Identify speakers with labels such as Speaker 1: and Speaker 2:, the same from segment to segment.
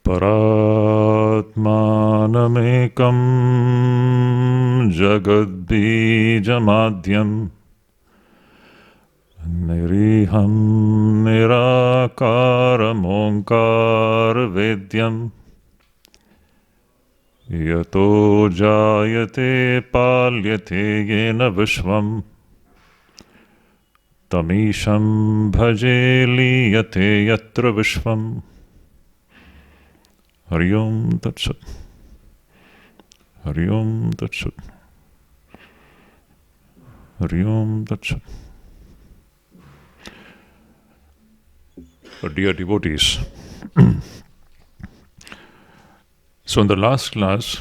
Speaker 1: Paratmanamekam jagadbijamadyam niriham nirakaram onkar vedyam yato jayate palyate yena vishvam tamisham bhaje liyate yatra vishvam. Hari Om Tat Sat. Hari Om Tat Sat. Hari Om Tat Sat. Dear devotees, so in the last class,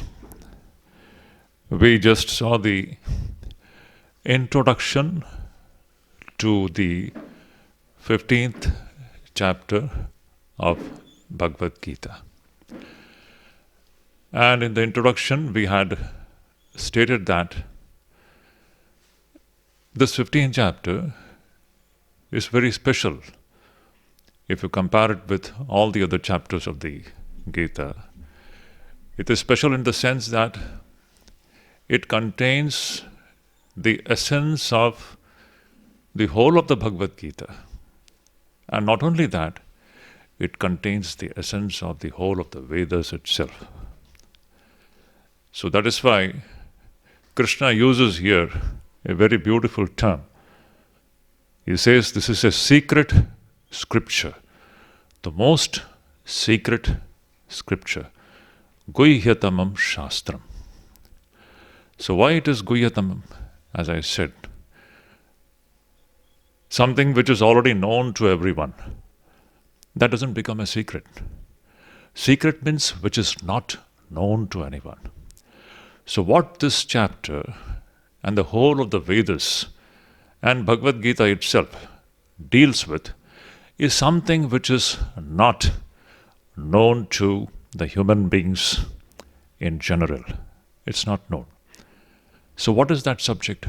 Speaker 1: we just saw the introduction to the 15th chapter of Bhagavad Gita. And in the introduction, we had stated that this 15th chapter is very special if you compare it with all the other chapters of the Gita. It is special in the sense that it contains the essence of the whole of the Bhagavad Gita. And not only that, it contains the essence of the whole of the Vedas itself. So that is why Krishna uses here a very beautiful term. He says this is a secret scripture, the most secret scripture, Guhyatamam Shastram. So why it is Guhyatamam? As I said, something which is already known to everyone, that doesn't become a secret. Secret means which is not known to anyone. So what this chapter and the whole of the Vedas and Bhagavad Gita itself deals with is something which is not known to the human beings in general. It's not known. So what is that subject?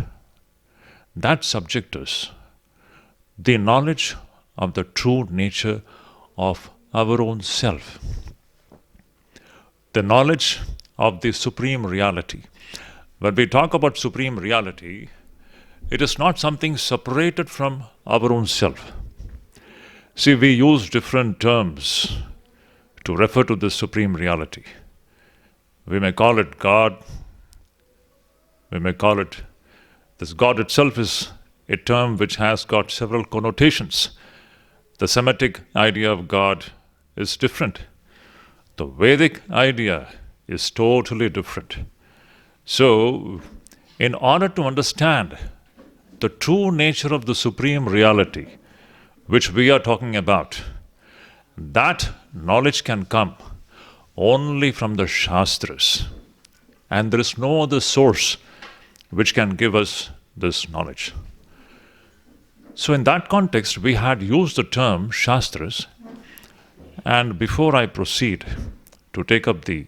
Speaker 1: That subject is the knowledge of the true nature of our own self. The knowledge of the supreme reality. When we talk about supreme reality, it is not something separated from our own self. See, we use different terms to refer to this supreme reality. We may call it God. We may call it, this God itself is a term which has got several connotations. The Semitic idea of God is different. The Vedic idea is totally different. So, in order to understand the true nature of the supreme reality, which we are talking about, that knowledge can come only from the Shastras. And there is no other source which can give us this knowledge. So in that context, we had used the term Shastras. And before I proceed to take up the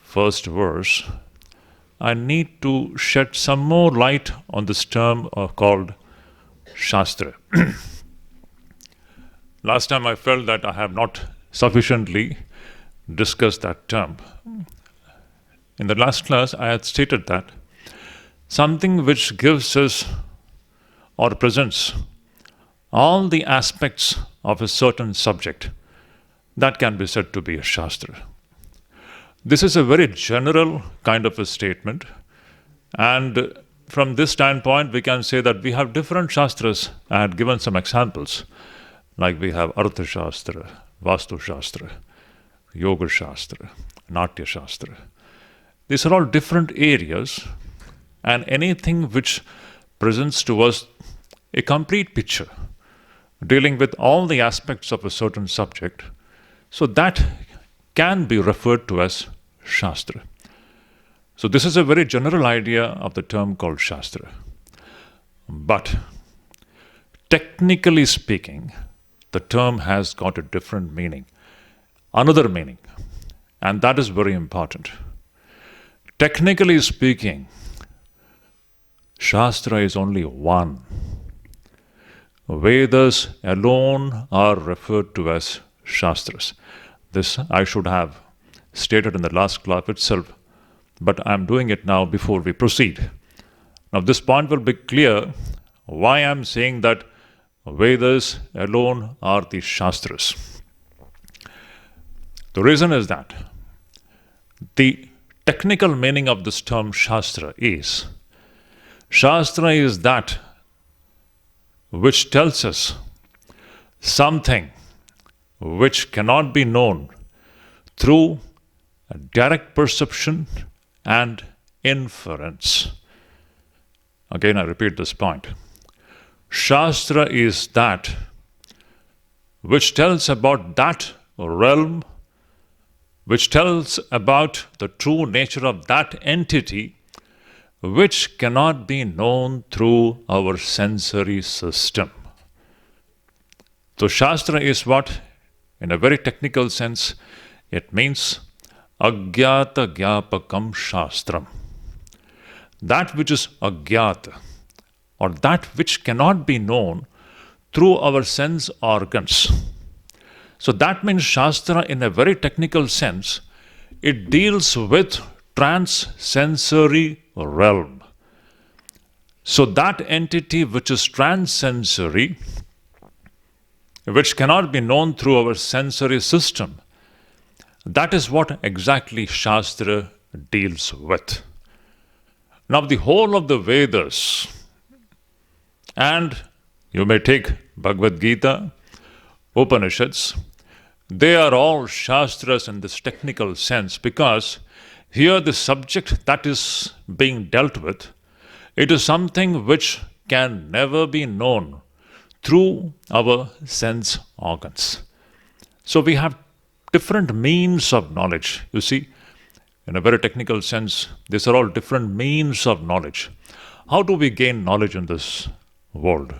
Speaker 1: first verse, I need to shed some more light on this term called Shastra. Last time I felt that I have not sufficiently discussed that term. In the last class, I had stated that something which gives us or presents all the aspects of a certain subject, that can be said to be a Shastra. This is a very general kind of a statement, and from this standpoint, we can say that we have different Shastras. I had given some examples, like we have Artha Shastra, Vastu Shastra, Yoga Shastra, Natya Shastra. These are all different areas, and anything which presents to us a complete picture, dealing with all the aspects of a certain subject, so that can be referred to as Shastra. So this is a very general idea of the term called Shastra. But technically speaking, the term has got a different meaning, another meaning, and that is very important. Technically speaking, Shastra is only one. Vedas alone are referred to as Shastras. This I should have stated in the last class itself, but I am doing it now before we proceed. Now, this point will be clear why I am saying that Vedas alone are the Shastras. The reason is that the technical meaning of this term Shastra is that which tells us something which cannot be known through direct perception and inference. Again, I repeat this point. Shastra is that which tells about that realm, which tells about the true nature of that entity, which cannot be known through our sensory system. So, Shastra is what? In a very technical sense, it means Agyata Gyapakam Shastram. That which is Agyata, or that which cannot be known through our sense organs. So that means Shastra, in a very technical sense, it deals with trans-sensory realm. So that entity which is trans-sensory, which cannot be known through our sensory system, that is what exactly Shastra deals with. Now, the whole of the Vedas, and you may take Bhagavad Gita, Upanishads, they are all Shastras in this technical sense, because here the subject that is being dealt with, it is something which can never be known through our sense organs. So we have different means of knowledge. You see, in a very technical sense, these are all different means of knowledge. How do we gain knowledge in this world?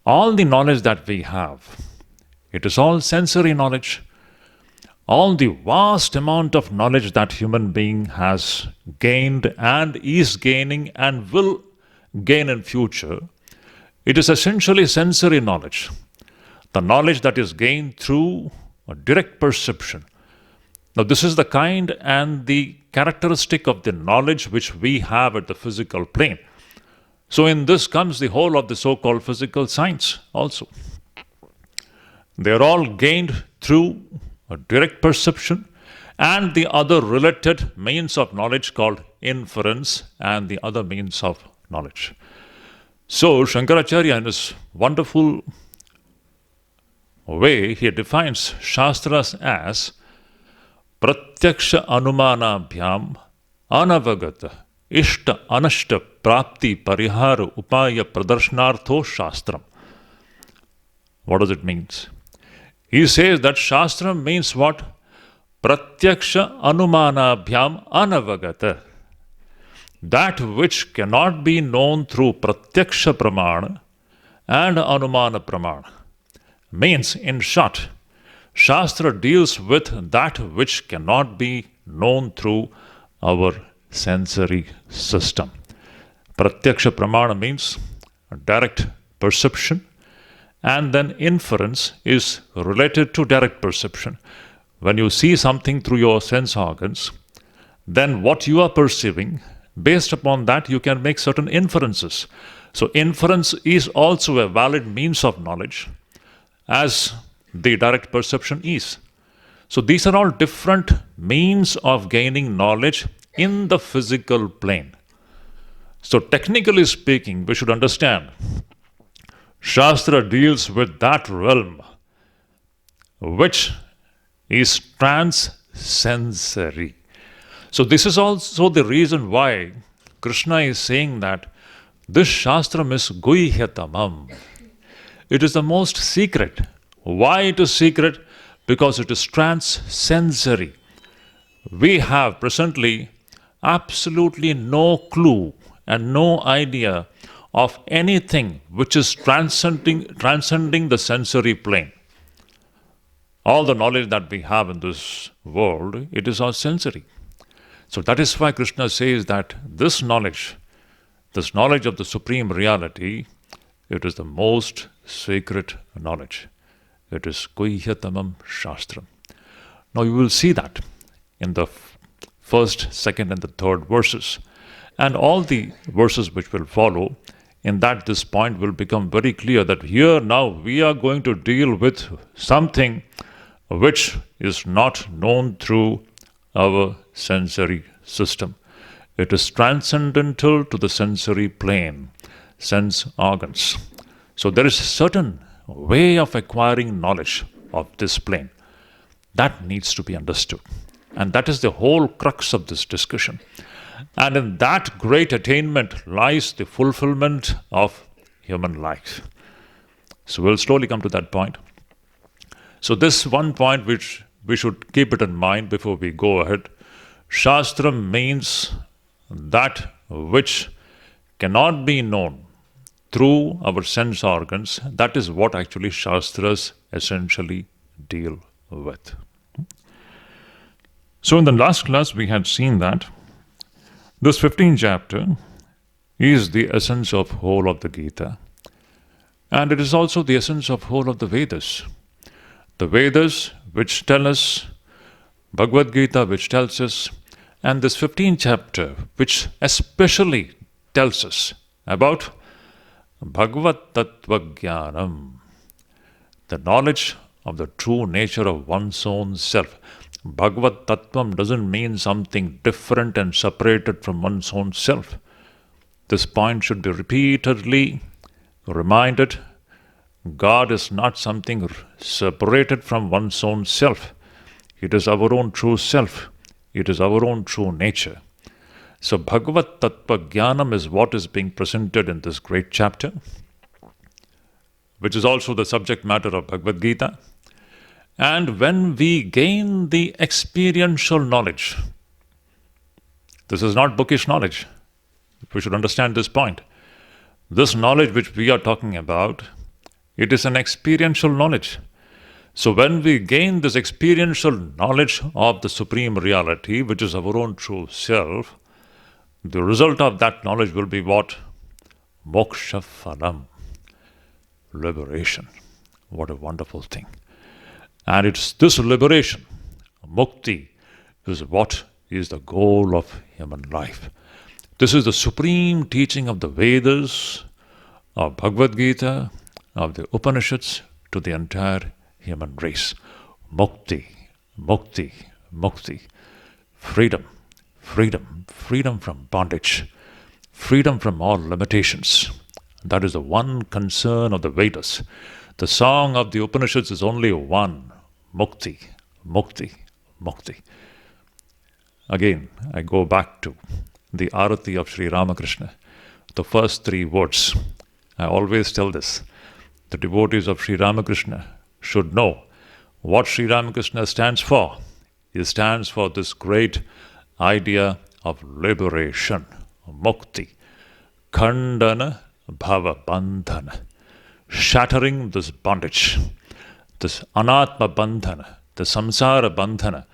Speaker 1: All the knowledge that we have, it is all sensory knowledge. All the vast amount of knowledge that human being has gained and is gaining and will gain in future, it is essentially sensory knowledge. The knowledge that is gained through a direct perception. Now, this is the kind and the characteristic of the knowledge which we have at the physical plane. So, in this comes the whole of the so-called physical science also. They are all gained through a direct perception and the other related means of knowledge called inference and the other means of knowledge. So, Shankaracharya, in his wonderful way, he defines Shastras as Pratyaksha Anumanabhyam Anavagata Ishta Anashta Prapti Parihara Upaya Pradarshanartho Shastram. What does it mean? He says that Shastra means what? Pratyaksha Anumanabhyam Anavagata. That which cannot be known through Pratyaksha Pramana and Anumana Pramana. Means, in short, Shastra deals with that which cannot be known through our sensory system. Pratyaksha Pramana means direct perception, and then inference is related to direct perception. When you see something through your sense organs, then what you are perceiving, based upon that you can make certain inferences. So inference is also a valid means of knowledge, as the direct perception is. So these are all different means of gaining knowledge in the physical plane. So technically speaking, we should understand, Shastra deals with that realm which is trans-sensory. So this is also the reason why Krishna is saying that this Shastram is Guhyatamam. It is the most secret. Why it is secret? Because it is trans-sensory. We have presently absolutely no clue and no idea of anything which is transcending the sensory plane. All the knowledge that we have in this world, it is all sensory. So that is why Krishna says that this knowledge of the Supreme Reality, it is the most sacred knowledge. It is Guhyatamam Shastram. Now you will see that in the first, second, and the third verses. And all the verses which will follow, in that this point will become very clear that here now we are going to deal with something which is not known through our sensory system. It is transcendental to the sensory plane, sense organs. So there is a certain way of acquiring knowledge of this plane that needs to be understood. And that is the whole crux of this discussion. And in that great attainment lies the fulfillment of human life. So we'll slowly come to that point. So this one point which we should keep it in mind before we go ahead. Shastram means that which cannot be known through our sense organs. That is what actually Shastras essentially deal with. So in the last class we had seen that this 15th chapter is the essence of whole of the Gita, and it is also the essence of whole of the Vedas. The Vedas which tell us, Bhagavad Gita which tells us, and this 15th chapter which especially tells us about Bhagavad Tattva Jnanam, the knowledge of the true nature of one's own self. Bhagavad Tattvam doesn't mean something different and separated from one's own self. This point should be repeatedly reminded. God is not something separated from one's own self. It is our own true self. It is our own true nature. So Bhagavad Tattva Jnanam is what is being presented in this great chapter, which is also the subject matter of Bhagavad Gita. And when we gain the experiential knowledge, this is not bookish knowledge. We should understand this point. This knowledge which we are talking about, it is an experiential knowledge. So when we gain this experiential knowledge of the supreme reality, which is our own true self, the result of that knowledge will be what? Moksha phalam, liberation. What a wonderful thing. And it's this liberation, mukti, is what is the goal of human life. This is the supreme teaching of the Vedas, of Bhagavad Gita, of the Upanishads to the entire human race. Mukti, mukti, mukti. Freedom, freedom, freedom from bondage, freedom from all limitations. That is the one concern of the Vedas. The song of the Upanishads is only one. Mukti, mukti, mukti. Again, I go back to the Arati of Sri Ramakrishna. The first three words. I always tell this. The devotees of Sri Ramakrishna should know what Sri Ramakrishna stands for. He stands for this great idea of liberation. Mukti. Khandana bhava bandhana. Shattering this bondage. This anatma bandhana, the samsara bandhana,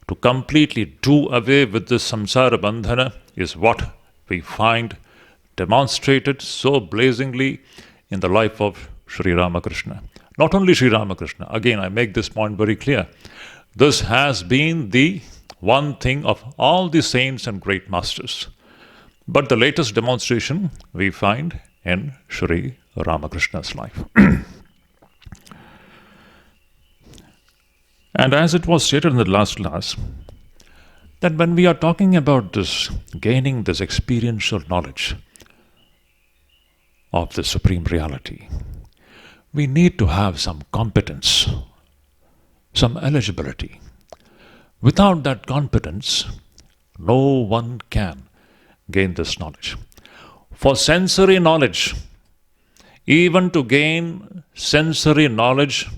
Speaker 1: to completely do away with this samsara bandhana is what we find demonstrated so blazingly in the life of Sri Ramakrishna. Not only Sri Ramakrishna, again I make this point very clear, this has been the one thing of all the saints and great masters. But the latest demonstration we find in Sri Ramakrishna's life. And as it was stated in the last class, that when we are talking about this, gaining this experiential knowledge of the supreme reality, we need to have some competence, some eligibility. Without that competence, no one can gain this knowledge. For sensory knowledge, even to gain sensory knowledge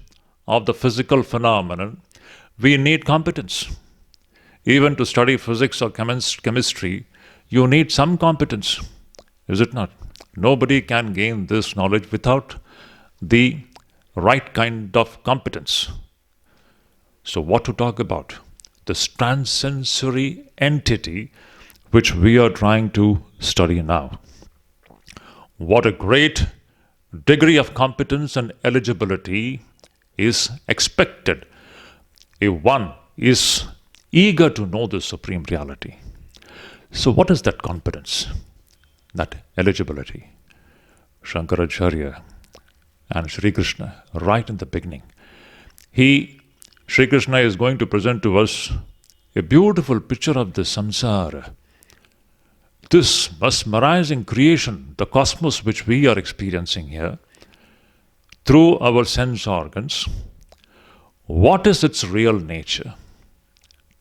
Speaker 1: of the physical phenomenon, we need competence. Even to study physics or chemistry, you need some competence. Is it not? Nobody can gain this knowledge without the right kind of competence. So what to talk about? This transsensory entity which we are trying to study now. What a great degree of competence and eligibility is expected if one is eager to know the supreme reality. So what is that confidence, that eligibility? Shankaracharya and Sri Krishna, right in the beginning, Sri Krishna is going to present to us a beautiful picture of the samsara, this mesmerizing creation, the cosmos which we are experiencing here, through our sense organs. What is its real nature?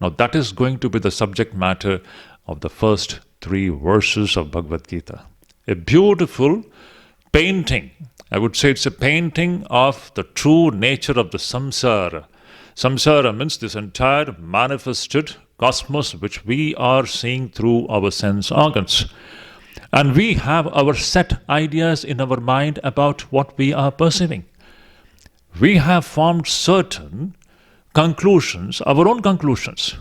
Speaker 1: Now that is going to be the subject matter of the first 3 verses of Bhagavad Gita. A beautiful painting. I would say it's a painting of the true nature of the samsara. Samsara means this entire manifested cosmos which we are seeing through our sense organs. And we have our set ideas in our mind about what we are perceiving. We have formed certain conclusions, our own conclusions.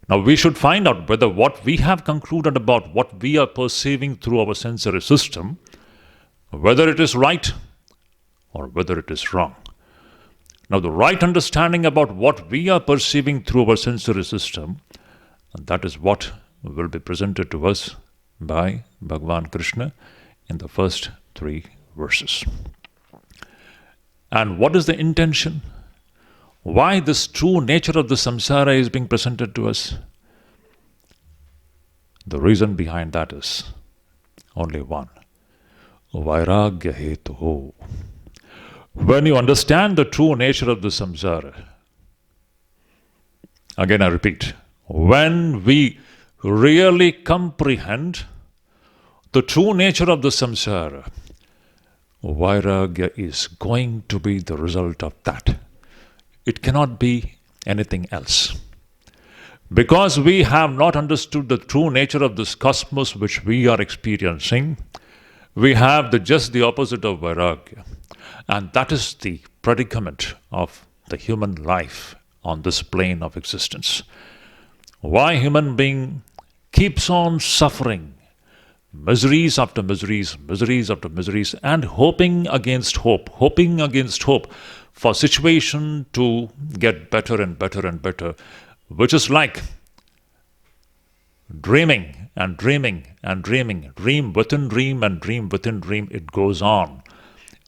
Speaker 1: Now we should find out whether what we have concluded about what we are perceiving through our sensory system, whether it is right or whether it is wrong. Now the right understanding about what we are perceiving through our sensory system, and that is what will be presented to us by Bhagavan Krishna in the first 3 verses. And what is the intention? Why this true nature of the samsara is being presented to us? The reason behind that is only one. Vairagya hetu. When you understand the true nature of the samsara, again I repeat, when we really comprehend the true nature of the samsara, Vairagya is going to be the result of that. It cannot be anything else. Because we have not understood the true nature of this cosmos which we are experiencing, we have just the opposite of Vairagya. And that is the predicament of the human life on this plane of existence. Why human being keeps on suffering miseries after miseries, miseries after miseries, and hoping against hope for situation to get better and better and better, which is like dreaming and dreaming and dreaming, dream within dream and dream within dream. It goes on,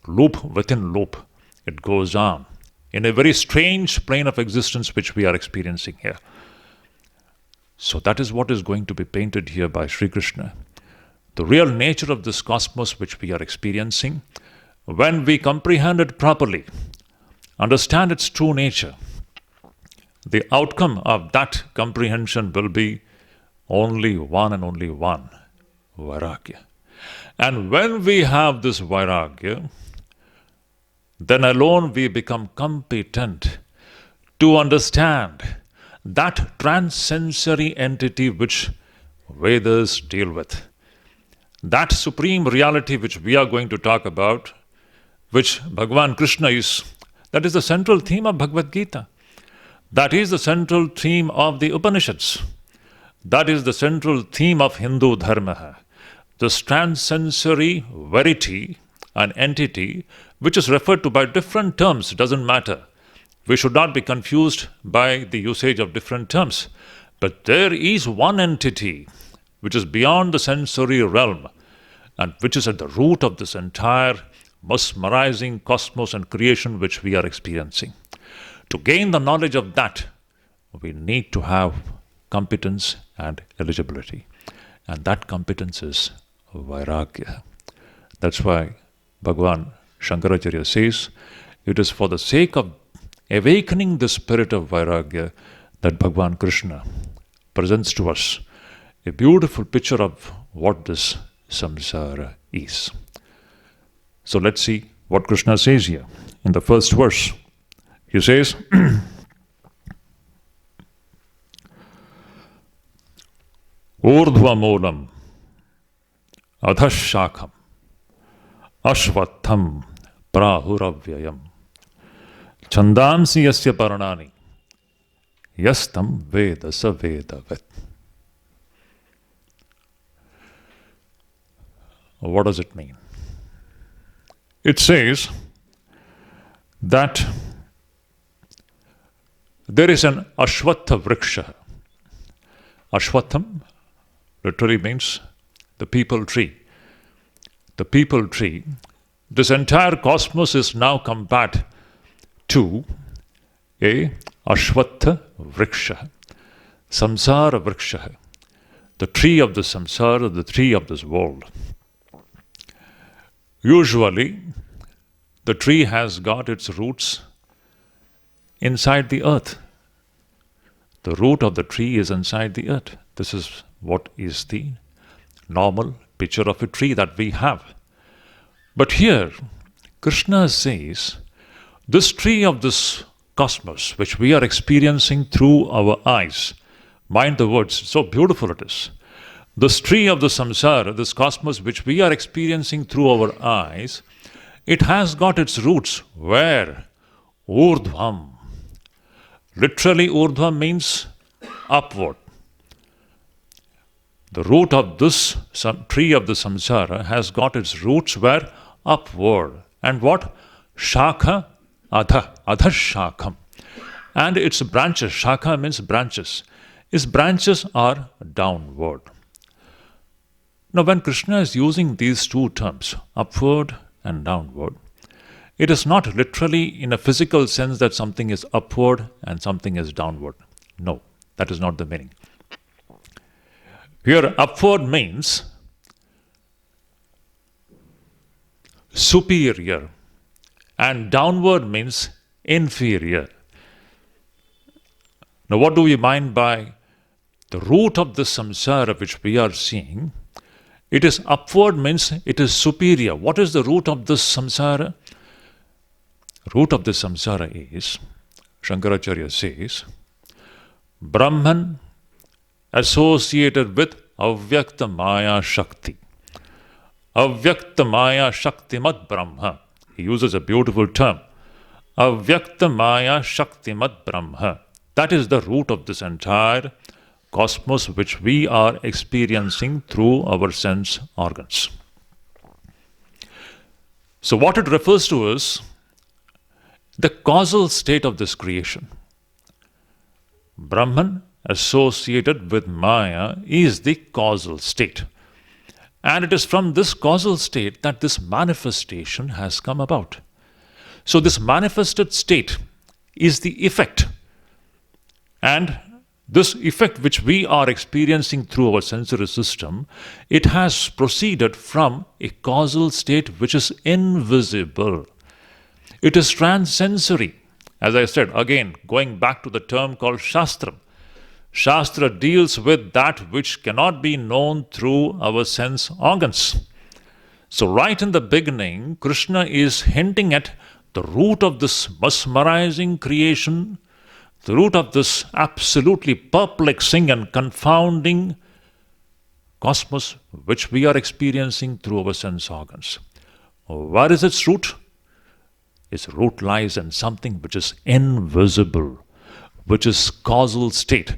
Speaker 1: loop within loop, it goes on in a very strange plane of existence which we are experiencing here. So that is what is going to be painted here by Sri Krishna. The real nature of this cosmos which we are experiencing, when we comprehend it properly, understand its true nature, the outcome of that comprehension will be only one and only one, Vairagya. And when we have this Vairagya, then alone we become competent to understand that transsensory entity which Vedas deal with. That supreme reality which we are going to talk about, which Bhagavan Krishna is, that is the central theme of Bhagavad Gita. That is the central theme of the Upanishads. That is the central theme of Hindu Dharma. This transsensory verity, an entity which is referred to by different terms, doesn't matter. We should not be confused by the usage of different terms. But there is one entity which is beyond the sensory realm and which is at the root of this entire mesmerizing cosmos and creation which we are experiencing. To gain the knowledge of that, we need to have competence and eligibility. And that competence is Vairagya. That's why Bhagavan Shankaracharya says, it is for the sake of awakening the spirit of Vairagya that Bhagavan Krishna presents to us a beautiful picture of what this samsara is. So let's see what Krishna says here in the first verse. He says, Urdhva moolam adhashakam ashvatham prahuravyayam chandansi yasya paranani yastam veda sa vedavat. What does it mean? It says that there is an Ashwatha Vriksha. Ashwatham literally means the people tree. The people tree. This entire cosmos is now compared to a Ashwatha Vriksha. Samsara Vriksha. The tree of the samsara, the tree of this world. Usually, the tree has got its roots inside the earth. The root of the tree is inside the earth. This is what is the normal picture of a tree that we have. But here, Krishna says, this tree of this cosmos, which we are experiencing through our eyes, mind the words, so beautiful it is. This tree of the samsara, this cosmos which we are experiencing through our eyes, it has got its roots where? Urdhvam. Literally, urdhva means upward. The root of this tree of the samsara has got its roots where? Upward. And what? Shakha, adha, adhashakam. And its branches, shakha means branches. Its branches are downward. Now, when Krishna is using these two terms, upward and downward, it is not literally in a physical sense that something is upward and something is downward. No, that is not the meaning. Here, upward means superior and downward means inferior. Now, what do we mean by the root of the samsara which we are seeing? It is upward means it is superior. What is the root of this samsara? Root of the samsara is, Shankaracharya says, Brahman associated with Avyakta Maya Shakti. Avyakta Maya Shakti Mat Brahma. He uses a beautiful term. Avyakta Maya Shakti Mat Brahma. That is the root of this entire cosmos which we are experiencing through our sense organs. So what it refers to is the causal state of this creation. Brahman associated with Maya is the causal state. And it is from this causal state that this manifestation has come about. So this manifested state is the effect. And this effect which we are experiencing through our sensory system, it has proceeded from a causal state which is invisible. It is transsensory. As I said, again, going back to the term called Shastra. Shastra deals with that which cannot be known through our sense organs. So right in the beginning, Krishna is hinting at the root of this mesmerizing creation, the root of this absolutely perplexing and confounding cosmos which we are experiencing through our sense organs. Where is its root? Its root lies in something which is invisible, which is causal state.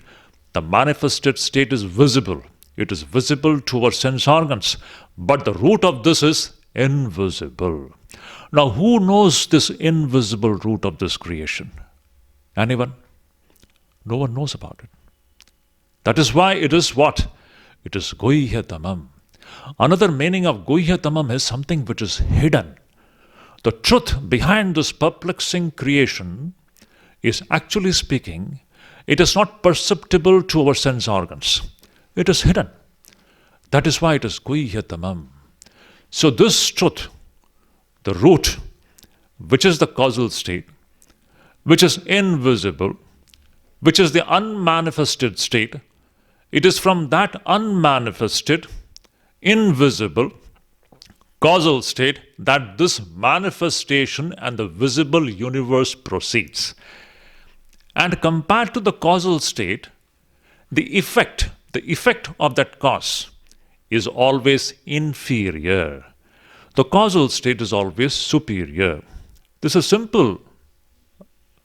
Speaker 1: The manifested state is visible. It is visible to our sense organs. But the root of this is invisible. Now, who knows this invisible root of this creation? Anyone? No one knows about it. That is why it is what? It is Guhyatamam. Another meaning of Guhyatamam is something which is hidden. The truth behind this perplexing creation is, actually speaking, it is not perceptible to our sense organs. It is hidden. That is why it is Guhyatamam. So this truth, the root, which is the causal state, which is invisible, which is the unmanifested state, it is from that unmanifested, invisible, causal state that this manifestation and the visible universe proceeds. And compared to the causal state, the effect of that cause is always inferior. The causal state is always superior. This is simple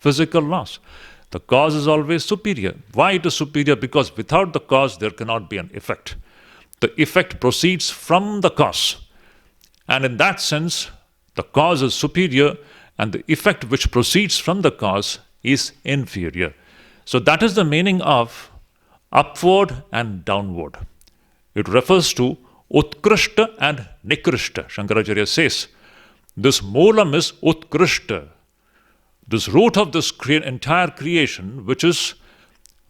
Speaker 1: physical laws. The cause is always superior. Why it is superior? Because without the cause, there cannot be an effect. The effect proceeds from the cause. And in that sense, the cause is superior and the effect which proceeds from the cause is inferior. So that is the meaning of upward and downward. It refers to Utkrishta and Nikrishta. Shankaracharya says, this moolam is Utkrishta, this root of this entire creation, which is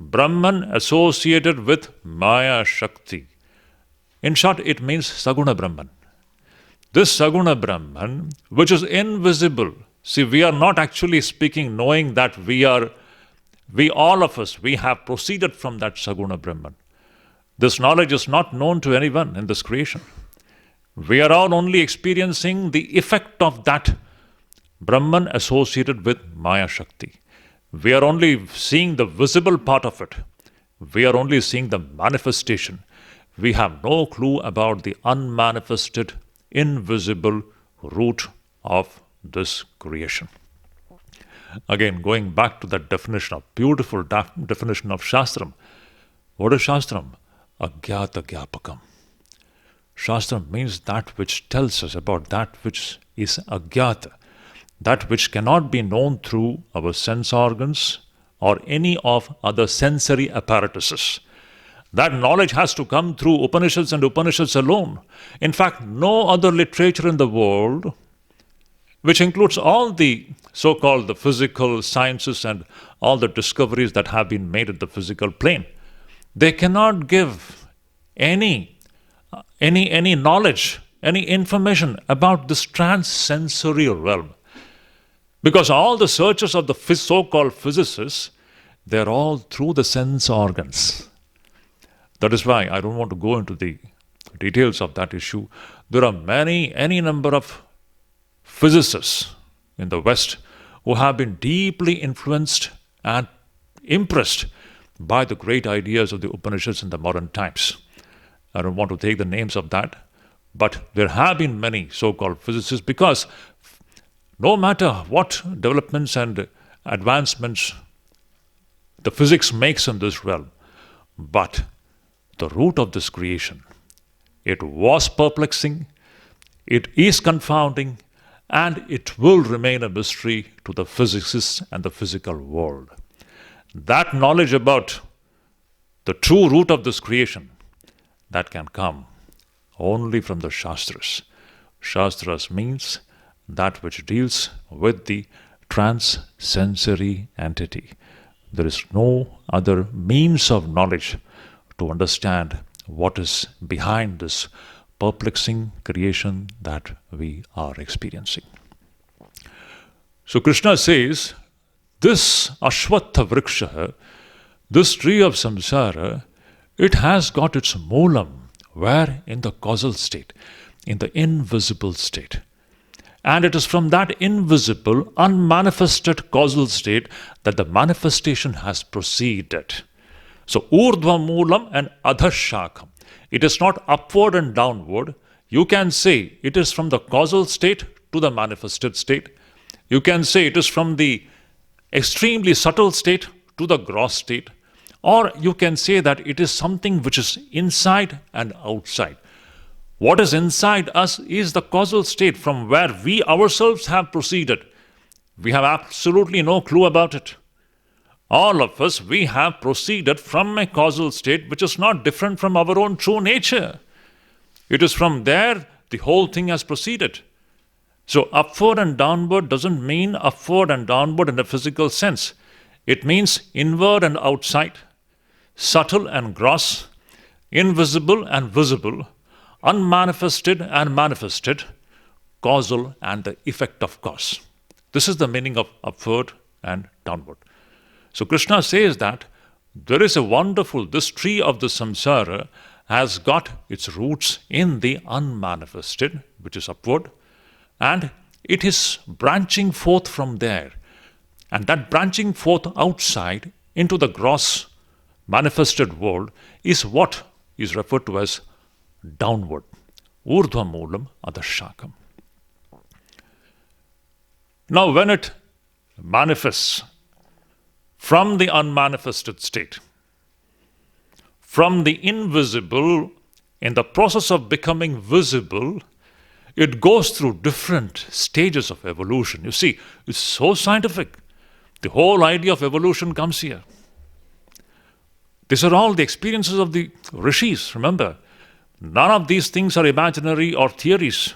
Speaker 1: Brahman associated with Maya Shakti. In short, it means Saguna Brahman. This Saguna Brahman, which is invisible. See, we are not actually speaking knowing that we all of us, we have proceeded from that Saguna Brahman. This knowledge is not known to anyone in this creation. We are all only experiencing the effect of that Brahman associated with Maya Shakti. We are only seeing the visible part of it. We are only seeing the manifestation. We have no clue about the unmanifested, invisible root of this creation. Again, going back to that definition of beautiful definition of Shastram. What is Shastram? Agyata Gyapakam. Shastram means that which tells us about that which is agyata, that which cannot be known through our sense organs or any of other sensory apparatuses. That knowledge has to come through Upanishads and Upanishads alone. In fact, no other literature in the world, which includes all the so-called the physical sciences and all the discoveries that have been made at the physical plane, they cannot give any knowledge, any information about this trans-sensory realm. Because all the searches of the so-called physicists, they're all through the sense organs. That is why I don't want to go into the details of that issue. There are any number of physicists in the West who have been deeply influenced and impressed by the great ideas of the Upanishads in the modern times. I don't want to take the names of that, but there have been many so-called physicists, because no matter what developments and advancements the physics makes in this realm, but the root of this creation, it was perplexing, it is confounding, and it will remain a mystery to the physicists and the physical world. That knowledge about the true root of this creation, that can come only from the Shastras. Shastras means that which deals with the trans-sensory entity. There is no other means of knowledge to understand what is behind this perplexing creation that we are experiencing. So Krishna says, this Ashwatha Vriksha, this tree of samsara, it has got its moolam, where? In the causal state, in the invisible state. And it is from that invisible, unmanifested causal state that the manifestation has proceeded. So, Urdhva Moolam and Adhashakam. It is not upward and downward. You can say it is from the causal state to the manifested state. You can say it is from the extremely subtle state to the gross state. Or you can say that it is something which is inside and outside. What is inside us is the causal state from where we ourselves have proceeded. We have absolutely no clue about it. All of us, we have proceeded from a causal state which is not different from our own true nature. It is from there the whole thing has proceeded. So upward and downward doesn't mean upward and downward in a physical sense. It means inward and outside, subtle and gross, invisible and visible, unmanifested and manifested, causal and the effect of cause. This is the meaning of upward and downward. So Krishna says that there is a wonderful, this tree of the samsara has got its roots in the unmanifested, which is upward, and it is branching forth from there. And that branching forth outside into the gross manifested world is what is referred to as downward. Urdhva Moolam Adhashakam. Now when it manifests from the unmanifested state, from the invisible, in the process of becoming visible, it goes through different stages of evolution. You see, it's so scientific. The whole idea of evolution comes here. These are all the experiences of the rishis, remember. None of these things are imaginary or theories.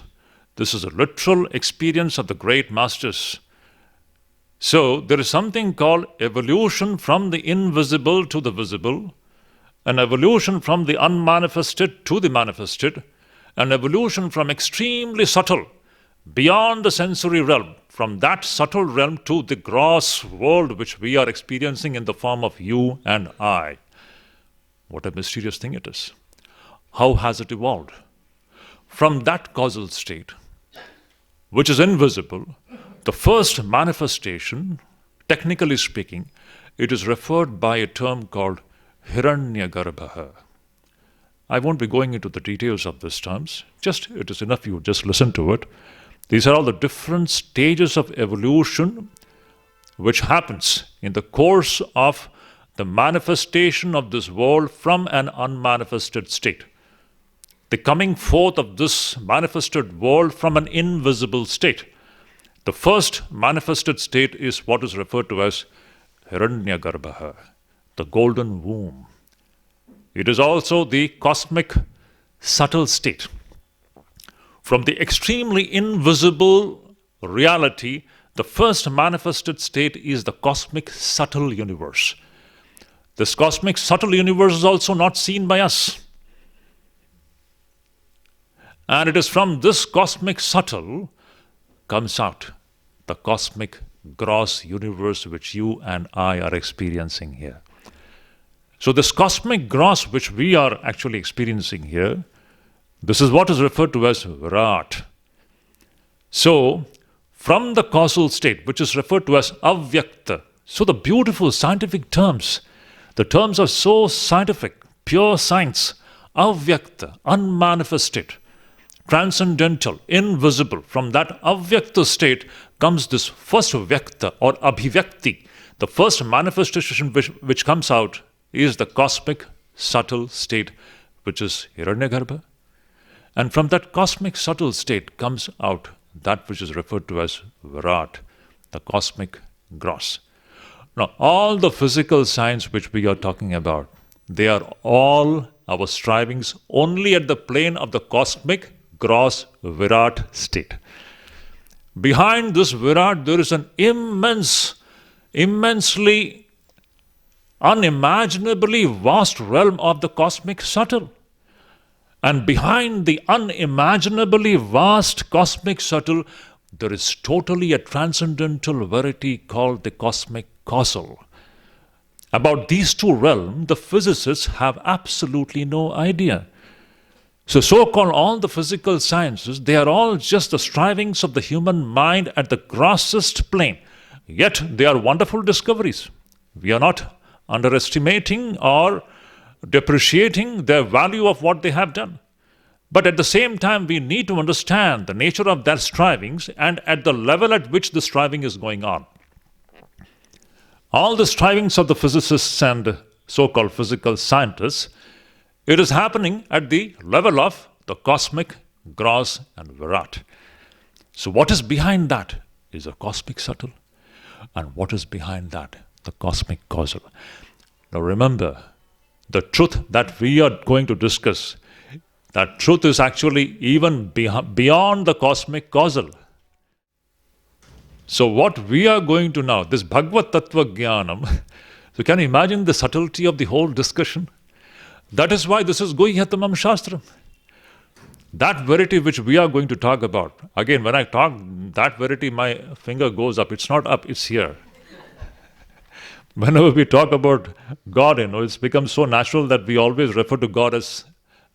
Speaker 1: This is a literal experience of the great masters. So there is something called evolution from the invisible to the visible, an evolution from the unmanifested to the manifested, an evolution from extremely subtle, beyond the sensory realm, from that subtle realm to the gross world which we are experiencing in the form of you and I. What a mysterious thing it is. How has it evolved? From that causal state, which is invisible, the first manifestation, technically speaking, it is referred by a term called Hiranyagarbha. I won't be going into the details of these terms. It is enough you just listen to it. These are all the different stages of evolution which happens in the course of the manifestation of this world from an unmanifested state. The coming forth of this manifested world from an invisible state. The first manifested state is what is referred to as Hiranyagarbha, the golden womb. It is also the cosmic subtle state. From the extremely invisible reality, the first manifested state is the cosmic subtle universe. This cosmic subtle universe is also not seen by us. And it is from this cosmic subtle comes out the cosmic gross universe which you and I are experiencing here. So this cosmic gross which we are actually experiencing here, this is what is referred to as Virat. So from the causal state which is referred to as Avyakta, so the beautiful scientific terms, the terms are so scientific, pure science, Avyakta, unmanifested, transcendental, invisible. From that avyakta state comes this first vyakta or abhivyakti. The first manifestation which comes out is the cosmic subtle state which is Hiranyagarbha. And from that cosmic subtle state comes out that which is referred to as Virat, the cosmic gross. Now, all the physical science which we are talking about, they are all our strivings only at the plane of the cosmic gross Virat state. Behind this Virat, there is an immensely, unimaginably vast realm of the cosmic subtle. And behind the unimaginably vast cosmic subtle, there is totally a transcendental verity called the cosmic causal. About these two realms, the physicists have absolutely no idea. So-called all the physical sciences, they are all just the strivings of the human mind at the grossest plane. Yet they are wonderful discoveries. We are not underestimating or depreciating the value of what they have done. But at the same time, we need to understand the nature of their strivings and at the level at which the striving is going on. All the strivings of the physicists and so-called physical scientists, it is happening at the level of the cosmic, gross and Virat. So what is behind that is a cosmic subtle. And what is behind that? The cosmic causal. Now remember, the truth that we are going to discuss, that truth is actually even beyond the cosmic causal. So what we are going to now, this Bhagavad Tattva Jnanam, so can you imagine the subtlety of the whole discussion? That is why this is Guhyatamam Shastram. That verity which we are going to talk about, again, when I talk that verity, my finger goes up. It's not up, it's here. Whenever we talk about God, it's become so natural that we always refer to God as,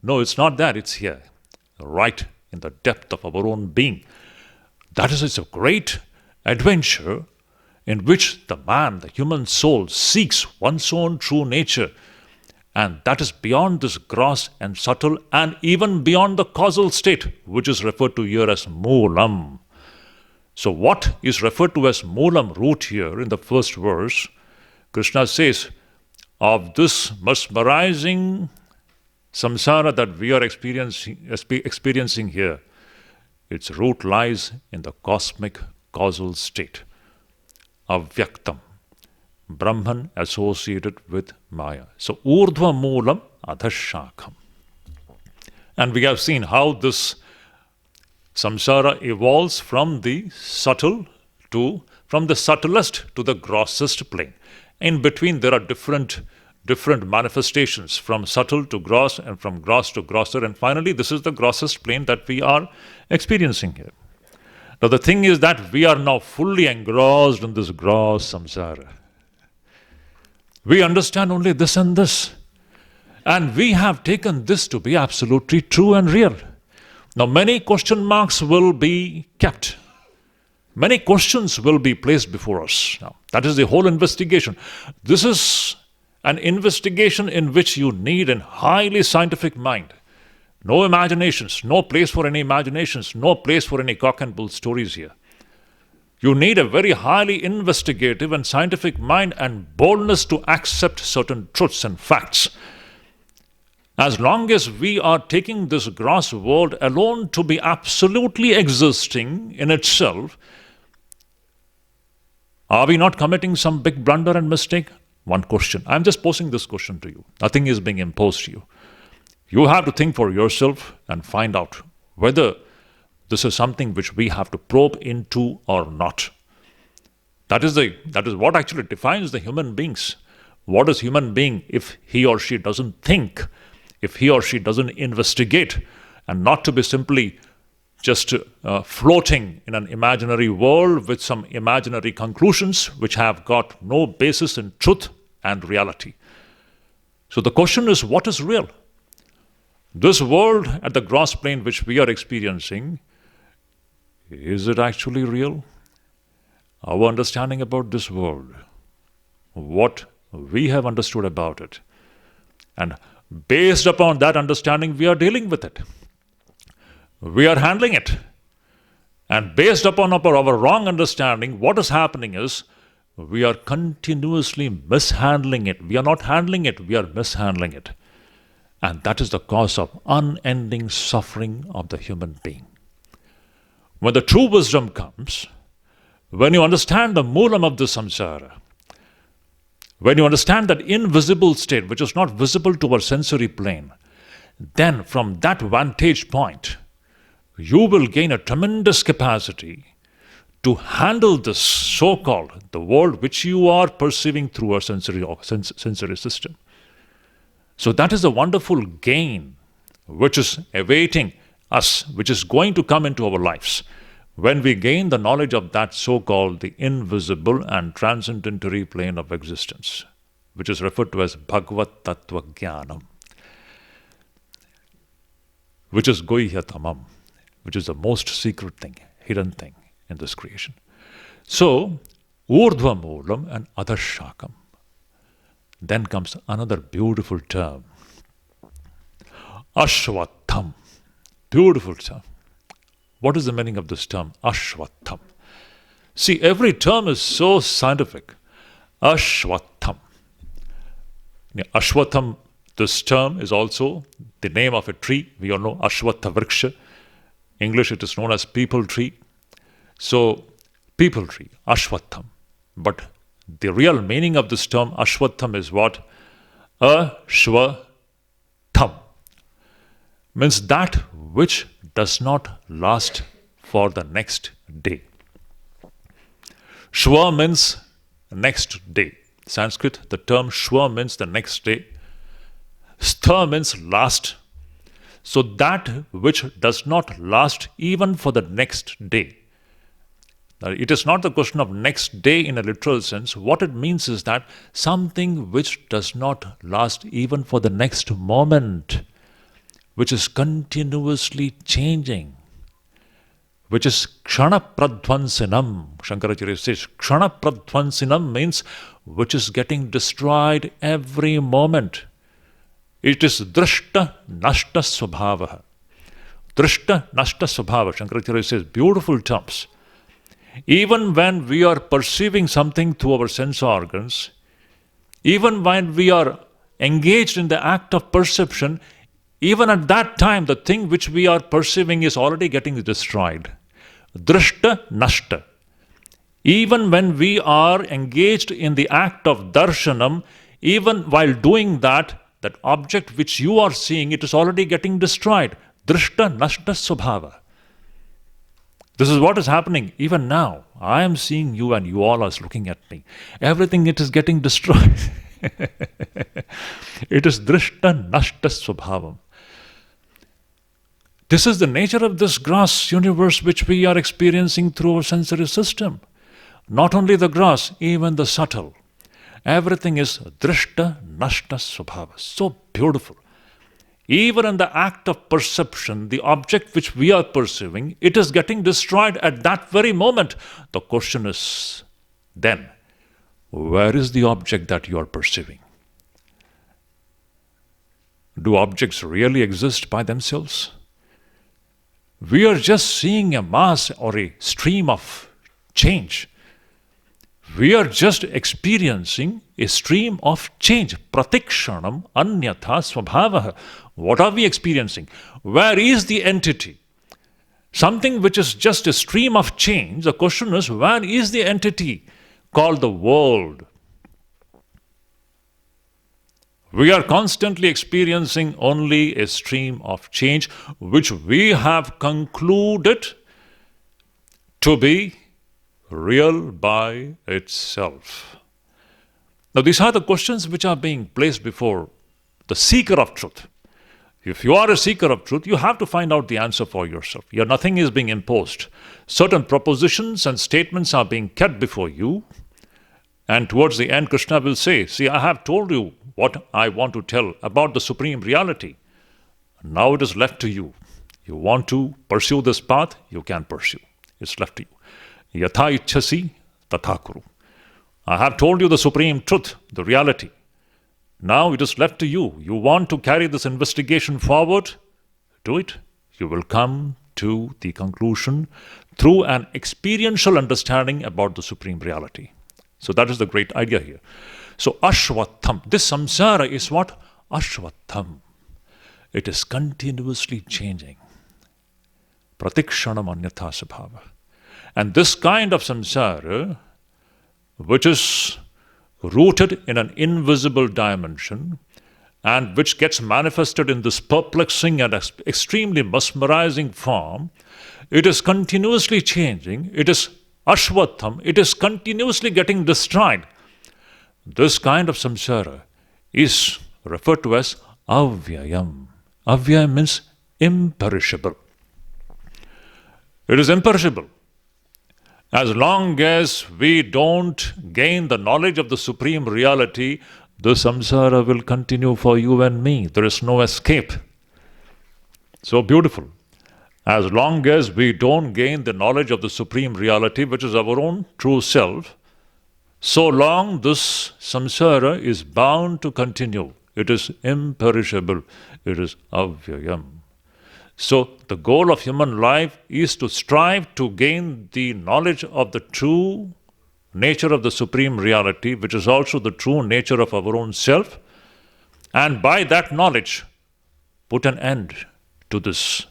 Speaker 1: no, it's not that, it's here. Right in the depth of our own being. That is, it's a great adventure in which the man, the human soul, seeks one's own true nature. And that is beyond this gross and subtle and even beyond the causal state, which is referred to here as Moolam. So what is referred to as Moolam, root here in the first verse, Krishna says, of this mesmerizing samsara that we are experiencing here, its root lies in the cosmic causal state, avyaktam. Brahman associated with Maya. So, Urdhva Moolam Adhashakam. And we have seen how this samsara evolves from the subtlest to the grossest plane. In between, there are different manifestations, from subtle to gross and from gross to grosser. And finally, this is the grossest plane that we are experiencing here. Now, the thing is that we are now fully engrossed in this gross samsara. We understand only this and this. And we have taken this to be absolutely true and real. Now, many question marks will be kept. Many questions will be placed before us. Now, that is the whole investigation. This is an investigation in which you need a highly scientific mind. No imaginations, no place for any imaginations, no place for any cock and bull stories here. You need a very highly investigative and scientific mind and boldness to accept certain truths and facts. As long as we are taking this gross world alone to be absolutely existing in itself, are we not committing some big blunder and mistake? One question. I'm just posing this question to you. Nothing is being imposed to you. You have to think for yourself and find out whether this is something which we have to probe into or not. That is what actually defines the human beings. What is human being if he or she doesn't think, if he or she doesn't investigate, and not to be simply just floating in an imaginary world with some imaginary conclusions which have got no basis in truth and reality. So the question is, what is real? This world at the gross plane which we are experiencing, is it actually real? Our understanding about this world, what we have understood about it, and based upon that understanding, we are dealing with it. We are handling it. And based upon our wrong understanding, what is happening is we are continuously mishandling it. We are not handling it, we are mishandling it. And that is the cause of unending suffering of the human being. When the true wisdom comes, when you understand the moolam of the samsara, when you understand that invisible state which is not visible to our sensory plane, then from that vantage point, you will gain a tremendous capacity to handle this so-called, the world which you are perceiving through our sensory system. So that is a wonderful gain which is awaiting us, which is going to come into our lives when we gain the knowledge of that so-called the invisible and transcendentary plane of existence, which is referred to as Bhagavad Tattva Jnanam, which is Gohyatamam, which is the most secret thing, hidden thing in this creation. So, Urdhva Moolam and Adhashakam. Then comes another beautiful term, Ashwatham. Beautiful term. What is the meaning of this term, Ashwatham? See, every term is so scientific. Ashwatham. Ashwatham, this term is also the name of a tree. We all know Ashwatha Vriksha. English, it is known as people tree. So, people tree, Ashwatham. But the real meaning of this term, Ashwatham, is what? Ashwatham. Means that which does not last for the next day. Shwa means next day. Sanskrit, the term Shwa means the next day. Stha means last. So that which does not last even for the next day. Now, it is not the question of next day in a literal sense. What it means is that something which does not last even for the next moment, which is continuously changing, which is Kshana Pradhvansinam. Shankaracharya says Kshana Pradhvansinam means which is getting destroyed every moment. It is Drishta Nashta Swabhavaha. Drishta Nashta Swabhava. Shankaracharya says beautiful terms. Even when we are perceiving something through our sense organs, even when we are engaged in the act of perception, even at that time, the thing which we are perceiving is already getting destroyed. Drishta Nashta. Even when we are engaged in the act of darshanam, even while doing that, that object which you are seeing, it is already getting destroyed. Drishta nashta svabhava. This is what is happening even now. I am seeing you and you all are looking at me. Everything, it is getting destroyed. It is drishta nashta svabhavam. This is the nature of this gross universe which we are experiencing through our sensory system. Not only the gross, even the subtle. Everything is drishta nashta svabhava. So beautiful. Even in the act of perception, the object which we are perceiving, it is getting destroyed at that very moment. The question is then, where is the object that you are perceiving? Do objects really exist by themselves? We are just seeing a mass or a stream of change. We are just experiencing a stream of change. Pratikshanam anyatha svabhavaha. What are we experiencing? Where is the entity? Something which is just a stream of change. The question is, where is the entity called the world? We are constantly experiencing only a stream of change which we have concluded to be real by itself. Now, these are the questions which are being placed before the seeker of truth. If you are a seeker of truth, you have to find out the answer for yourself. Nothing is being imposed. Certain propositions and statements are being kept before you. And towards the end, Krishna will say, see, I have told you what I want to tell about the Supreme Reality. Now it is left to you. You want to pursue this path, you can pursue. It's left to you. Yatha ichhasi tatha kuru. I have told you the Supreme Truth, the reality. Now it is left to you. You want to carry this investigation forward? Do it. You will come to the conclusion through an experiential understanding about the Supreme Reality. So that is the great idea here. So ashvatham, this samsara is what? Ashvatham. It is continuously changing. Pratikshanam anyatha svabhava. And this kind of samsara, which is rooted in an invisible dimension and which gets manifested in this perplexing and extremely mesmerizing form, it is continuously changing. It is ashvatham. It is continuously getting destroyed. This kind of samsara is referred to as avyayam. Avyayam means imperishable. It is imperishable. As long as we don't gain the knowledge of the Supreme Reality, the samsara will continue for you and me. There is no escape. So beautiful. As long as we don't gain the knowledge of the Supreme Reality, which is our own true self, so long this samsara is bound to continue. It is imperishable. It is avyayam. So the goal of human life is to strive to gain the knowledge of the true nature of the Supreme Reality, which is also the true nature of our own self, and by that knowledge put an end to this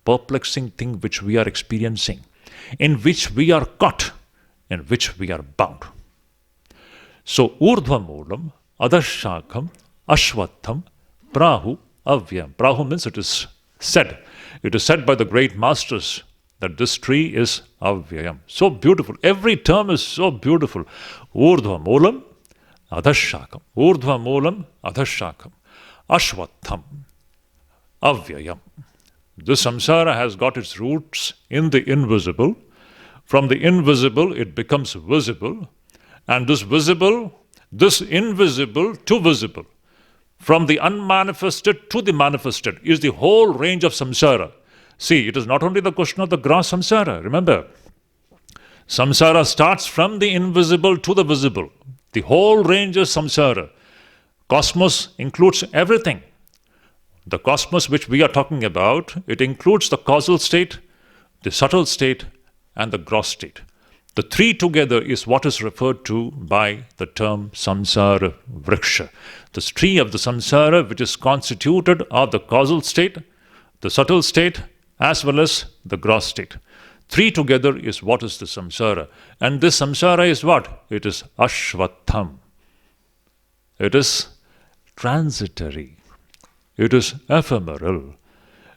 Speaker 1: perplexing thing which we are experiencing, in which we are caught, in which we are bound. So urdhva moolam, adhashakam, ashvatham, prahu, avyam. Prahu means it is said. It is said by the great masters that this tree is avyayam. So beautiful. Every term is so beautiful. Urdhva moolam, adhashakam. Urdhva moolam, adhashakam. Ashvatham, avyayam. This samsara has got its roots in the invisible. From the invisible, it becomes visible. And this visible, this invisible to visible, from the unmanifested to the manifested, is the whole range of samsara. See, it is not only the question of the gross samsara. Remember, samsara starts from the invisible to the visible. The whole range is samsara. Cosmos includes everything. The cosmos which we are talking about, it includes the causal state, the subtle state, and the gross state. The three together is what is referred to by the term samsara vriksha. This tree of the samsara, which is constituted of the causal state, the subtle state, as well as the gross state. Three together is what is the samsara. And this samsara is what? It is ashvatham. It is transitory. It is ephemeral.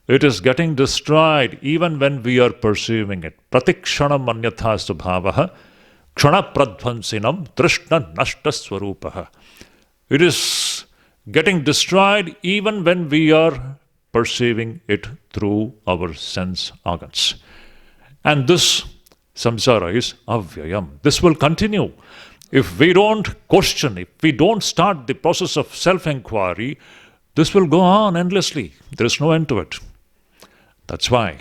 Speaker 1: It is getting destroyed even when we are perceiving it. Pratikshanam anyatha subhavaha kshana pradvansinam trishna nashta swarupaha. It is getting destroyed even when we are perceiving it through our sense organs. And this samsara is avyayam. This will continue. If we don't question, if we don't start the process of self-inquiry, this will go on endlessly. There is no end to it. That's why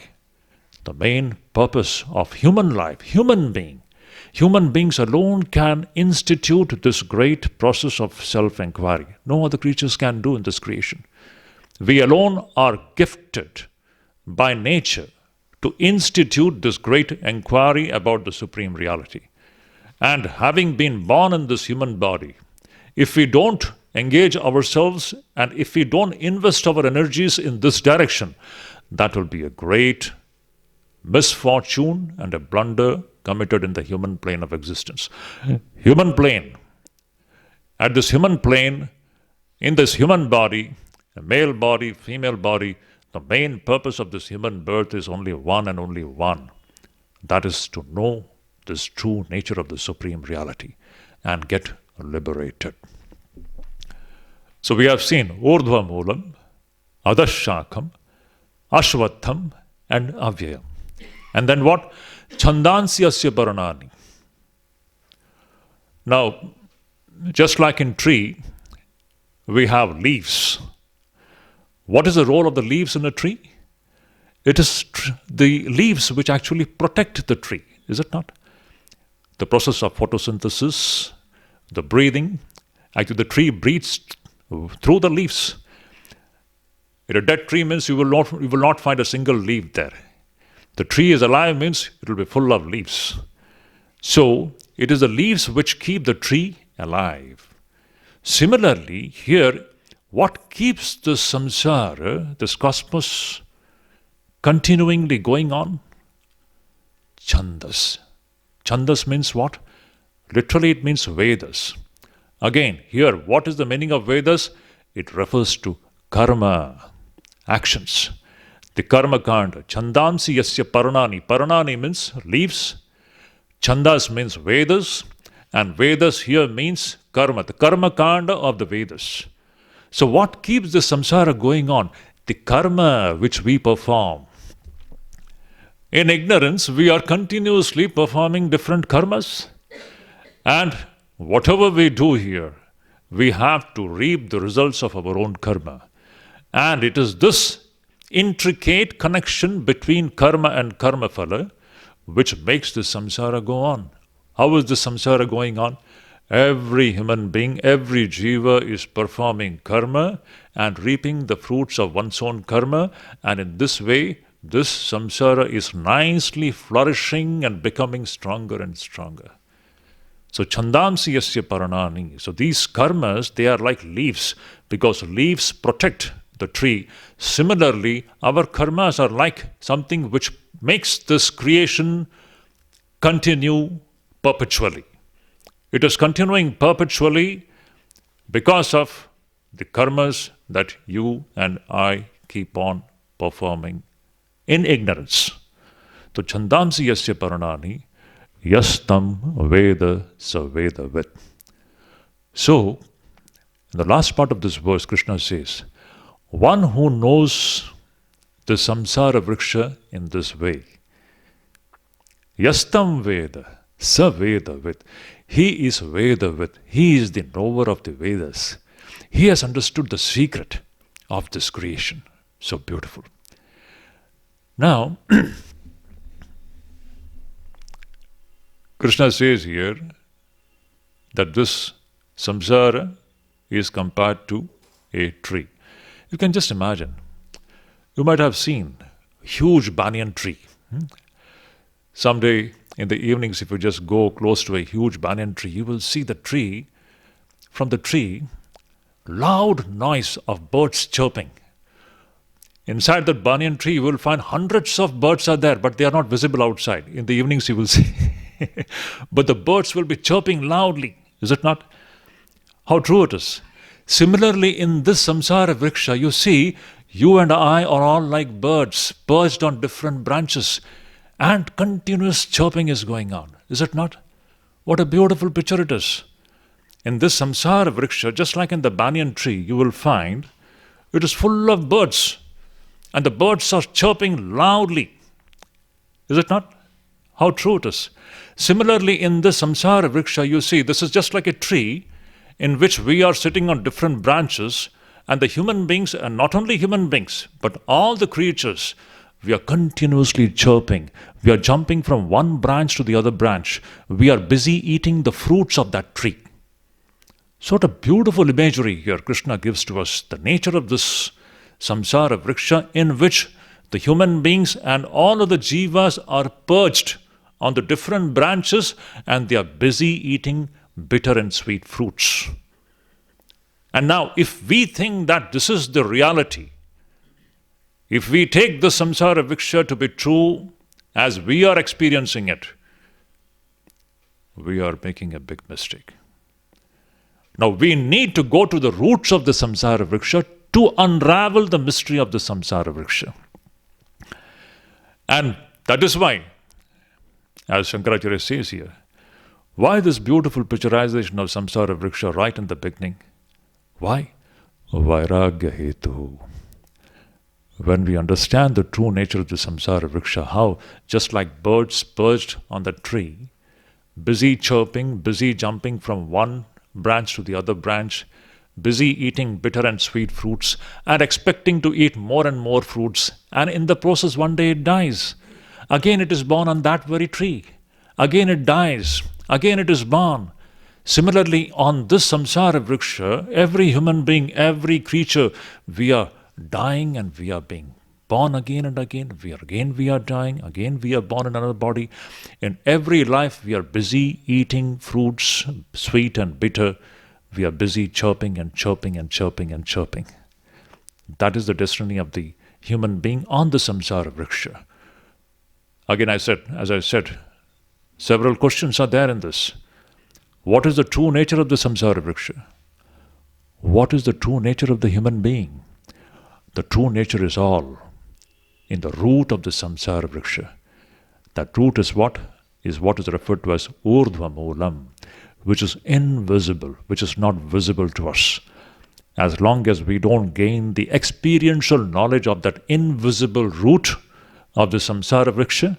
Speaker 1: the main purpose of human life, human beings alone can institute this great process of self-inquiry. No other creatures can do in this creation. We alone are gifted by nature to institute this great inquiry about the Supreme Reality. And having been born in this human body, if we don't engage ourselves and if we don't invest our energies in this direction, that will be a great misfortune and a blunder committed in the human plane of existence. Human plane. At this human plane, in this human body, a male body, female body, the main purpose of this human birth is only one and only one. That is to know this true nature of the Supreme Reality and get liberated. So we have seen Urdhva Moolam, Adhashakam, Ashvatham and Avyayam. And then what? Chandansyasya Paranani. Now, just like in tree, we have leaves. What is the role of the leaves in a tree? It is the leaves which actually protect the tree, is it not? The process of photosynthesis, the breathing, actually the tree breathes through the leaves. In a dead tree means you will not find a single leaf there. The tree is alive means it will be full of leaves. So it is the leaves which keep the tree alive. Similarly, here, what keeps the samsara, this cosmos, continually going on? Chandas. Chandas means what? Literally it means Vedas. Again, here, what is the meaning of Vedas? It refers to karma, actions. The karma kanda. Chandansi yasya paranani. Paranani means leaves. Chandas means Vedas. And Vedas here means karma. The karma kanda of the Vedas. So what keeps the samsara going on? The karma which we perform. In ignorance, we are continuously performing different karmas. And whatever we do here, we have to reap the results of our own karma. And it is this intricate connection between karma and karma phala which makes the samsara go on. How is the samsara going on? Every human being, every jiva is performing karma and reaping the fruits of one's own karma, and in this way, this samsara is nicely flourishing and becoming stronger and stronger. So chandamsi yasya paranani. So these karmas, they are like leaves, because leaves protect the tree. Similarly, our karmas are like something which makes this creation continue perpetually. It is continuing perpetually because of the karmas that you and I keep on performing in ignorance. So chandamsi yasya paranani yastam veda sa veda vid. So, in the last part of this verse, Krishna says, one who knows the samsara vriksha in this way, yastam veda sa veda vid. He is veda vid. He is the knower of the Vedas. He has understood the secret of this creation. So beautiful. Now, Krishna says here that this samsara is compared to a tree. You can just imagine. You might have seen a huge banyan tree. Someday in the evenings, if you just go close to a huge banyan tree, you will see the tree, from the tree, loud noise of birds chirping. Inside that banyan tree, you will find hundreds of birds are there, but they are not visible outside. In the evenings, you will see. But the birds will be chirping loudly. Is it not? How true it is. Similarly, in this samsara vriksha, you see, you and I are all like birds, perched on different branches, and continuous chirping is going on. Is it not? What a beautiful picture it is. In this samsara vriksha, just like in the banyan tree, you will find it is full of birds, and the birds are chirping loudly. Is it not? How true it is. Similarly, in this samsara vriksha, you see, this is just like a tree in which we are sitting on different branches, and the human beings, and not only human beings, but all the creatures, we are continuously chirping. We are jumping from one branch to the other branch. We are busy eating the fruits of that tree. Sort of beautiful imagery here Krishna gives to us, the nature of this samsara vriksha, in which the human beings and all of the jivas are perched on the different branches, and they are busy eating bitter and sweet fruits. And now, if we think that this is the reality, if we take the samsara vriksha to be true as we are experiencing it, we are making a big mistake. Now, we need to go to the roots of the samsara vriksha to unravel the mystery of the samsara vriksha. And that is why, as Shankaracharya says here, why this beautiful picturization of samsara vriksha right in the beginning? Why? Vairagya hetu. When we understand the true nature of the samsara vriksha, how just like birds perched on the tree, busy chirping, busy jumping from one branch to the other branch, busy eating bitter and sweet fruits, and expecting to eat more and more fruits, and in the process one day it dies. Again it is born on that very tree. Again it dies. Again it is born. Similarly, on this samsara vriksha, every human being, every creature, we are dying and we are being born again and again. We are dying. Again we are born in another body. In every life we are busy eating fruits, sweet and bitter. We are busy chirping and chirping and chirping and chirping. That is the destiny of the human being on the samsara vriksha. Again, as I said, several questions are there in this. What is the true nature of the samsara vriksha? What is the true nature of the human being? The true nature is all in the root of the samsara vriksha. That root is what? Is what is referred to as urdhva moolam, which is invisible, which is not visible to us. As long as we don't gain the experiential knowledge of that invisible root of the samsara vriksha,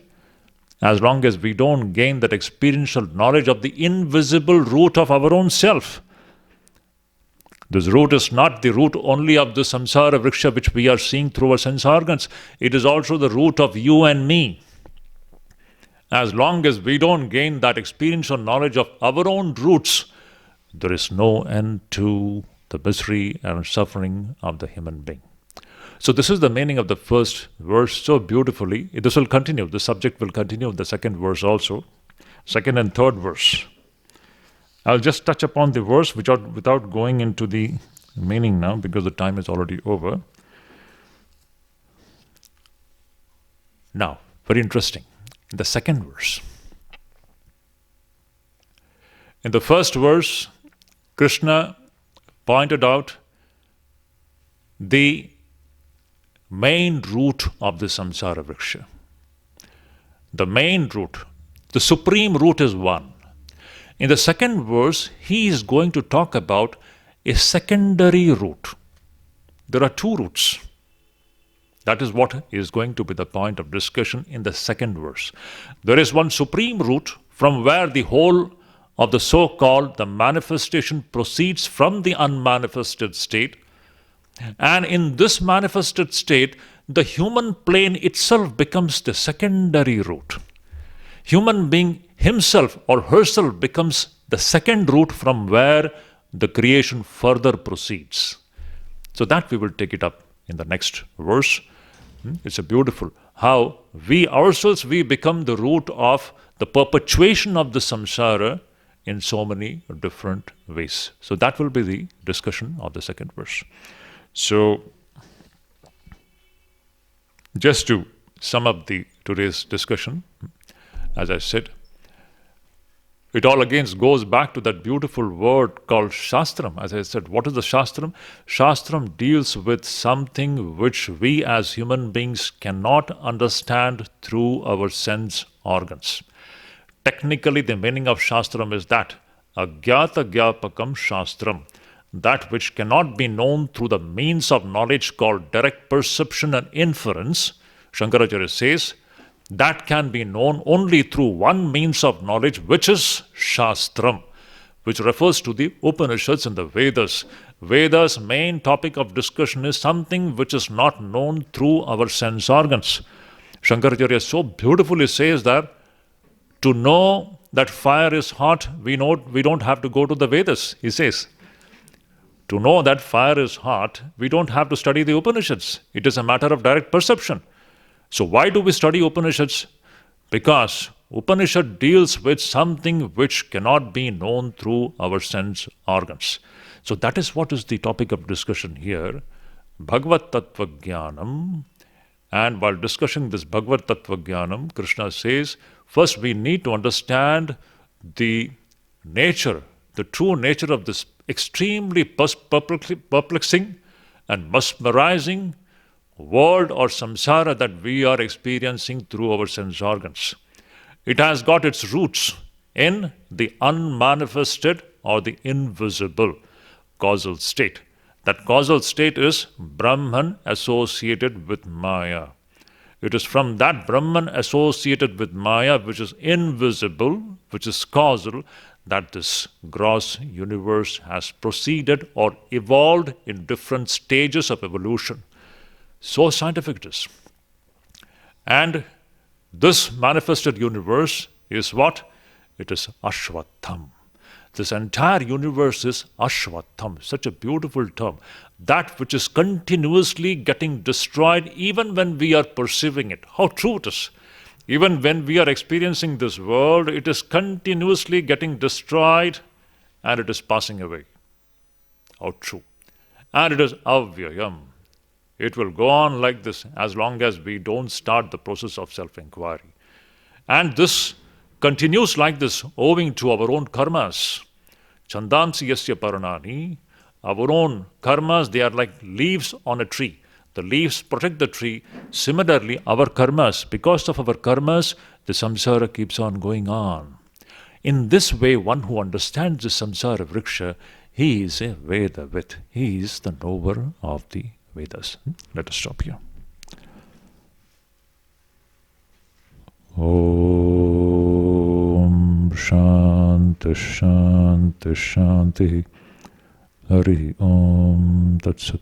Speaker 1: as long as we don't gain that experiential knowledge of the invisible root of our own self. This root is not the root only of the samsara vriksha which we are seeing through our sense organs. It is also the root of you and me. As long as we don't gain that experiential knowledge of our own roots, there is no end to the misery and suffering of the human being. So this is the meaning of the first verse so beautifully. This will continue. The subject will continue in the second verse also. Second and third verse. I'll just touch upon the verse without going into the meaning now, because the time is already over. Now, very interesting. In the second verse. In the first verse, Krishna pointed out the main root of the samsara vriksha. The main root, the supreme root is one. In the second verse, he is going to talk about a secondary root. There are two roots. That is what is going to be the point of discussion in the second verse. There is one supreme root from where the whole of the so-called the manifestation proceeds from the unmanifested state. And in this manifested state, the human plane itself becomes the secondary root. Human being himself or herself becomes the second root from where the creation further proceeds. So that we will take it up in the next verse. It's a beautiful how we ourselves, we become the root of the perpetuation of the samsara in so many different ways. So that will be the discussion of the second verse. So Just to sum up today's discussion, as I said, it all again goes back to that beautiful word called Shastram. As I said, what is the Shastram? Shastram deals with something which we as human beings cannot understand through our sense organs. Technically, the meaning of Shastram is that Agyata Gyapakam Shastram, that which cannot be known through the means of knowledge called direct perception and inference. Shankaracharya says, that can be known only through one means of knowledge, which is Shastram, which refers to the Upanishads and the Vedas. Vedas' main topic of discussion is something which is not known through our sense organs. Shankaracharya so beautifully says that to know that fire is hot, we don't have to go to the Vedas, he says. To know that fire is hot, we don't have to study the Upanishads. It is a matter of direct perception. So why do we study Upanishads? Because Upanishad deals with something which cannot be known through our sense organs. So that is what is the topic of discussion here, Bhagavad Tattva Jnanam. And while discussing this Bhagavad Tattva Jnanam, Krishna says, first we need to understand the nature, the true nature of this extremely perplexing and mesmerizing world or samsara that we are experiencing through our sense organs. It has got its roots in the unmanifested or the invisible causal state. That causal state is Brahman associated with Maya. It is from that Brahman associated with Maya, which is invisible, which is causal, that this gross universe has proceeded or evolved in different stages of evolution. So scientific it is. And this manifested universe is what? It is Ashwatham. This entire universe is Ashwatham, such a beautiful term. That which is continuously getting destroyed even when we are perceiving it. How true it is. Even when we are experiencing this world, it is continuously getting destroyed and it is passing away. How true. And it is avyayam. It will go on like this as long as we don't start the process of self-inquiry. And this continues like this owing to our own karmas. Chandansi yasya paranani. Our own karmas, they are like leaves on a tree. The leaves protect the tree. Similarly, our karmas, because of our karmas, the samsara keeps on going on. In this way, one who understands the samsara vriksha, he is a Vedavit. He is the knower of the Vedas. Let us stop here. Om Shanti Shanti Shanti Hari Om Tat Sat.